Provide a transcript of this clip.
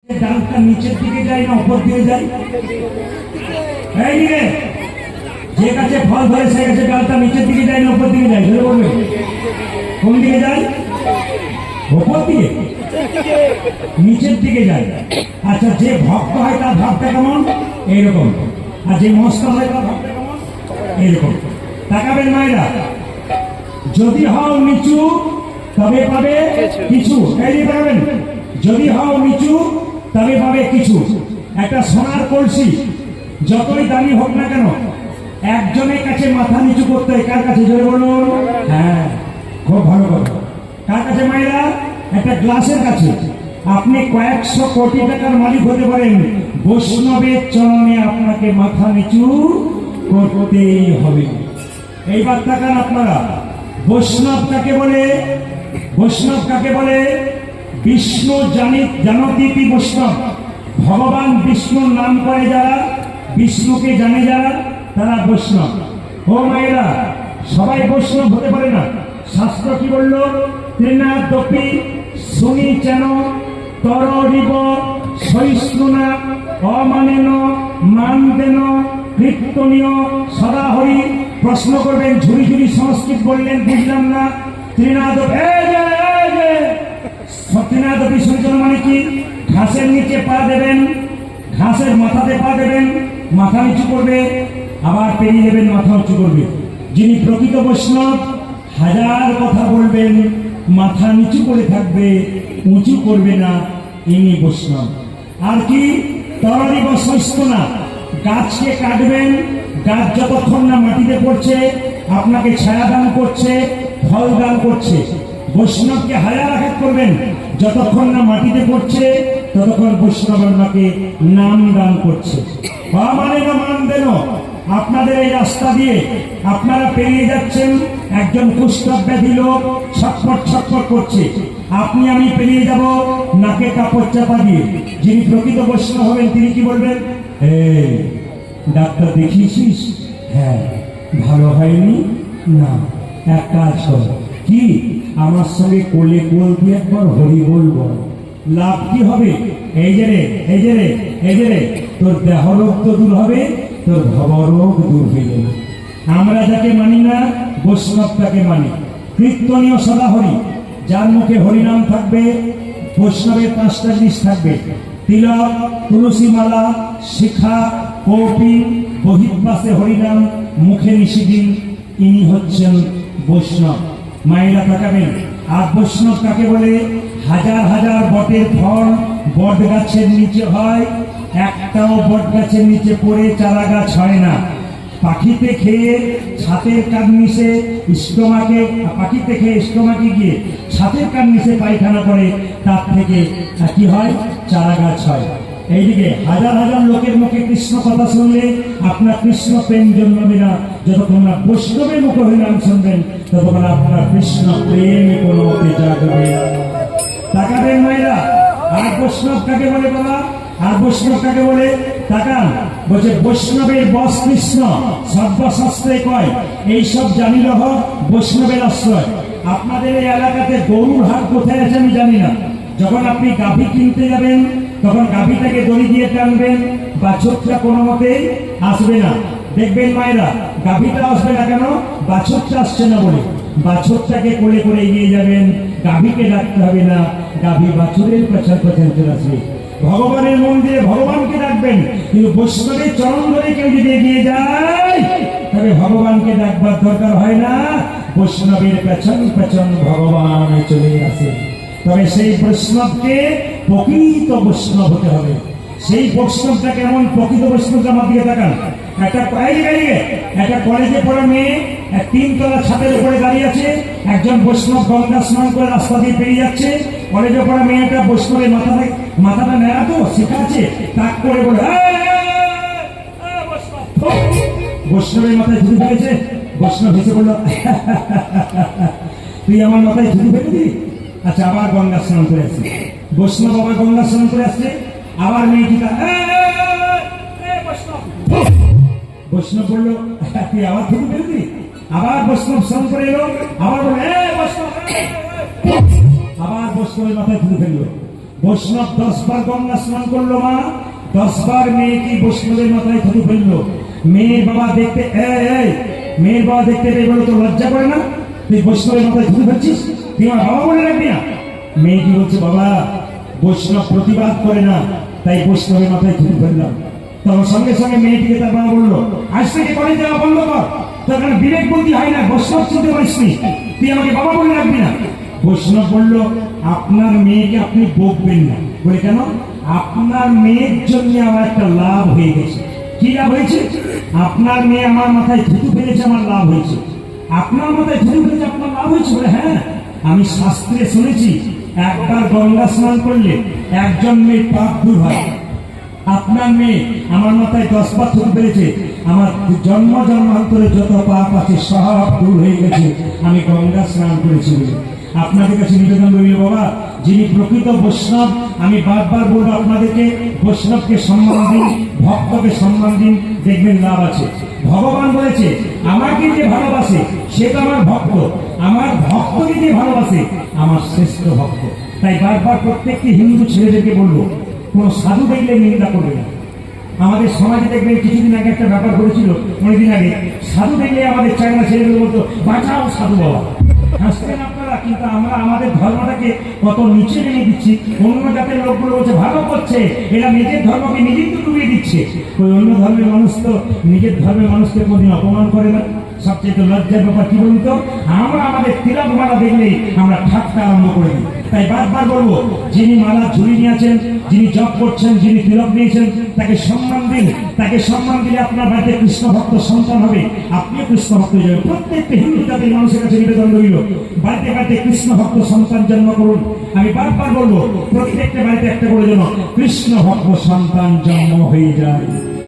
ডালটা নিচের দিকে যায় না উপর দিকে যায়? এইদিকে যে গাছে ফল ধরে সে গাছে ডালটা নিচের দিকে যায় না উপর দিকে যায়? ধরে বলবে কোন দিকে যায়? উপর দিকে, নিচের দিকে যায়। আচ্ছা, যে ভক্ত হয় তার ভাবটা কেমন? এইরকম। আর যে মস্ত হয় তার ভাবটা কেমন? এইরকম। তাকাবেন মায়েরা, যদি হও নিচু তবে পাবে কিছু। এই তাকাবেন, যদি হও নিচু তবে পাবে কিছু। একটা সোনার কলসি যতই দামি হোক না কেন, একজনের কাছে মাথা নিচু করতে হয়। কার কাছে? জোরে বলুন। হ্যাঁ, খুব ভালো কথা। কার কাছে মায়েরা? একটা গ্লাসের কাছে। আপনি কয়েকশো কোটি টাকার মালিক হতে পারেন, বৈষ্ণবের চরণে আপনাকে মাথা নিচু করতেই হবে। এইবার তাকান আপনারা, বৈষ্ণব কাকে বলে? বৈষ্ণব কাকে বলে? বিষ্ণু জানতীতি বৈষ্ণব। ভগবান বিষ্ণুর নাম করে যারা, বিষ্ণুকে জানে যারা, তারা বৈষ্ণব। ও মায়েরা, সবাই বৈষ্ণব হতে পারে না। শাস্ত্র কি বলল? ত্রিনাদপি শুনি চেন তরিব সহিষ্ণুনা অমানেন মানদেন কীর্তনীয় সদাহরি। প্রশ্ন করবেন, ঝুড়ি ঝুড়ি সংস্কৃত বললেন, বুঝলাম না। ত্রিনাদপি শুনিছেন মানে কি? ঘাসের নিচে পা দেবেন, ঘাসের মাথাতে পা দেবেন, মাথা নিচু করবে, আবার পেরিয়ে দেবেন, মাথা উঁচু করবে। যিনি প্রকৃত বৈষ্ণব, হাজার কথা বলবেন, মাথা নিচু করে থাকবে, উঁচু করবে না, ইনি বৈষ্ণব। আর কি? তরিব সহিষ্ণুনা। গাছকে কাটবেন, গাছ যতক্ষণ না মাটিতে পড়ছে আপনাকে ছায়া দান করছে, ফল দান করছে। বৈষ্ণবকে হাজার আঘাত করবেন, যতক্ষণ না মাটিতে পড়ছে ততক্ষণ বৈষ্ণব আপনাকে নাম দান করছে। মানে না মান দেন। আপনাদের এই রাস্তা দিয়ে আপনারা পেরিয়ে যাচ্ছেন, একজন কুষ্ঠব্যাধি ব্যাধি লোক ছটফট ছটফট করছে, আপনি আমি পেরিয়ে যাব নাকে কাপড় চাপা দিয়ে। যিনি প্রকৃত বৈষ্ণব হবেন তিনি কি বলবেন? এই ডাক্তার দেখিয়েছিস? হ্যাঁ। ভালো হয়নি? না। এক কাজ কর, কি আমার সঙ্গে কোলে কোল দিয়ে একবার হরি বলব। লাভ কি হবে? এই যে রে, এই যে রে, এই যে রে, তোর দেহরোগ তো দূর হবে, তোর ভবরোগ দূর হয়ে যাবে। আমরা যাকে মানি না, বৈষ্ণব তাকে মানি। কীর্তনীয় সদাহরি, যার মুখে হরিনাম থাকবে, বৈষ্ণবের 5টা জিনিস থাকবে: তিলক, তুলসী মালা, শিখা, কৌপিন, বহির্বাসে হরিনাম, মুখে নিষিদিন। ইনি হচ্ছেন বৈষ্ণব। মায়েরা তাকাবেন। আর বৈষ্ণব কাকে বলে? হাজার হাজার বটের ফল বট গাছের নিচে হয়, একটাও বট গাছের নিচে পড়ে চারা গাছ হয় না। পাখিতে খেয়ে ছাতের কার্নিশে স্টোমাকে, পাখিতে খেয়ে স্টোমাকে গিয়ে ছাতের কার্নিশে পায়খানা করে, তার থেকে কি হয়? চারা গাছ হয়। এইদিকে হাজার হাজার লোকের মুখে কৃষ্ণ কথা শুনলে আপনার কৃষ্ণ প্রেম জন্মাবে না। যতক্ষণ না বৈষ্ণবের মুখে হরিনাম শুনবেন ততক্ষণ আপনার কৃষ্ণ প্রেম কোনো মতে জাগবে। তাকাবেন মায়েরা। আর বৈষ্ণব কাকে বলে বলা? আর বৈষ্ণব কাকে বলে? তাকান, বলছে বৈষ্ণবের বস কৃষ্ণ, সর্বশাস্ত্রে কয়। এইসব জানি রহ বৈষ্ণবের আশ্রয়। আপনাদের এই এলাকাতে গরুর হাট কোথায় আছে আমি জানি না। যখন আপনি গাভী কিনতে যাবেন তখন গাভীটাকে দড়ি দিয়ে টানবেন, বাছুরটা কোনো মতেই আসবে না। দেখবেন মায়েরা, গাভীটা আসবে না কেন? বাছুরটা আসছে না বলে। বাছুরটাকে কোলে করে এগিয়ে যাবেন, গাভীকে ডাকতে হবে না, গাভী বাছুরের পেছন পেছন চলে আসবে। ভগবানের মন্দিরে ভগবানকে ডাকবেন, কিন্তু বৈষ্ণবের চরণ ধরে কেউ যদি এগিয়ে যায় তবে ভগবানকে ডাকবার দরকার হয় না, বৈষ্ণবের পেছন পেছন ভগবান চলে আসে। তবে সেই বৈষ্ণবকে প্রকৃত বৈষ্ণব হতে হবে। সেই বৈষ্ণবটা কেমন? প্রকৃত বৈষ্ণবটা আমার দিকে তাকান। একটা কলেজে পড়া মেয়ে 3 তলা ছাদের উপরে দাঁড়িয়ে আছে, একজন বৈষ্ণব গঙ্গা স্নান করে রাস্তা দিয়ে পেরিয়ে যাচ্ছে। কলেজে পড়া মেয়েটা বৈষ্ণবের মাথাটা নেড়া তো শেখা আছে, তাক করে বলে বৈষ্ণবের মাথায় ঝুঁকি ফেলেছে। বৈষ্ণব হেসে বলল, তুই আমার মাথায় ঝুঁকি ফেলেছি? আচ্ছা, আবার গঙ্গা স্নান করে আসছে। বৈষ্ণব আবার গঙ্গা স্নান করে আসছে, আবার মেয়েটিটা বৈষ্ণব বললো, তুই আবার ঝুঁকি ফেলেছি? আবার বৈষ্ণব স্নান করে এলো, আবার বলল বৈষ্ণব, আবার বৈষ্ণবের মাথায় ঝুঁকি ফেললো। বৈষ্ণব 10 বার গঙ্গা স্নান করলো মা, 10 বার মেয়ে কি বৈষ্ণবের মাথায় থুতু ফেললো। মেয়ের বাবা দেখতে মেয়ের বাবা দেখতে বলে তো লজ্জা করে না? তুই বৈষ্ণবের মাথায় থুতু ফেলছিস, তুই আমার বাবা বলে রাখবি না? মেয়ে কি বলছে, বাবা বৈষ্ণব প্রতিবাদ করে না, তাই বৈষ্ণবের মাথায় থুতু ফেললাম। তখন সঙ্গে সঙ্গে মেয়েটিকে তার বাবা বললো, আজ থেকে কলেজ যাওয়া বন্ধ কর, তোর বিবেক বুদ্ধি হয় না, বৈষ্ণব চিনতে পারিস নি, তুই আমাকে বাবা বলে রাখবি না। বৈষ্ণব বলল, আপনার মেয়েকে আপনি বকবেন না। বলে কেন? আপনার মেয়ের জন্য আমার একটা লাভ হয়ে গেছে। কি লাভ হয়েছে? আপনার মেয়ে আমার মাথায় থুতু ফেলেছে, আমার লাভ হয়েছে। আপনার মাথায় থুতু ফেলেছে, আপনার লাভ হয়েছে? বলে হ্যাঁ, আমি শাস্ত্রে শুনেছি একবার গঙ্গা স্নান করলে একজন মেয়ের পাপ দূর হয়। আপনার মেয়ে আমার মাথায় 10 বার থুতু ফেলেছে, আমার জন্ম জন্মান্তরে যত পাপ আছে সব দূর হয়ে গেছে, আমি গঙ্গা স্নান করেছি বলে। আপনাদের কাছে নিবেদন রইল বাবা, যিনি প্রকৃত বৈষ্ণব, আমি বারবার বলবো আপনাদেরকে, বৈষ্ণবকে সম্মান দিন, ভক্তকে সম্মান দিন, দেখবেন লাভ আছে। ভগবান বলেছে, আমাকে যে ভালোবাসে সে তো আমার ভক্ত, আমার ভক্তকে যে ভালোবাসে আমার শ্রেষ্ঠ ভক্ত। তাই বারবার প্রত্যেকটি হিন্দু ছেলেদেরকে বলবো, কোন সাধু দেখলে নিন্দা করবে না। আমাদের সমাজে দেখবেন কিছুদিন আগে একটা ব্যাপার করেছিল, অনেকদিন আগে, সাধু দেখলে আমাদের চায়না ছেলেগুলো বলতো, বাঁচাও সাধু বাবা। হাসতেন আপনারা, কিন্তু আমরা আমাদের ধর্মটাকে কত নিচে নেমে দিচ্ছি। অন্য জাতের লোকগুলো বলছে ভালো করছে, এরা নিজের ধর্মকে নিজেই তো ডুবিয়ে দিচ্ছে। ওই অন্য ধর্মের মানুষ তো নিজের ধর্মের মানুষকে কোনদিন অপমান করে না। সবচেয়ে লজ্জার ব্যাপার কি বলুন তো, আমরা আমাদের তিলক মালা দেখলেই আমরা ঠাট্টা আরম্ভ করে দিই। তাই বারবার বলবো, যিনি মালা ঝুলি নিয়েছেন, যিনি জপ করছেন, যিনি তিলক নিয়েছেন, তাকে সম্মান দিন। তাকে সম্মান দিলে আপনার বাড়িতে কৃষ্ণ ভক্ত সন্তান হবে, আপনিও কৃষ্ণ ভক্ত হয়ে যাবেন। প্রত্যেকটা হিন্দু জাতির মানুষের কাছে নিবেদন রইল, বাড়িতে বাড়িতে কৃষ্ণ ভক্ত সন্তান জন্ম করুন। আমি বারবার বলবো, প্রত্যেকটা বাড়িতে একটা করে যেন কৃষ্ণ ভক্ত সন্তান জন্ম হয়ে যায়।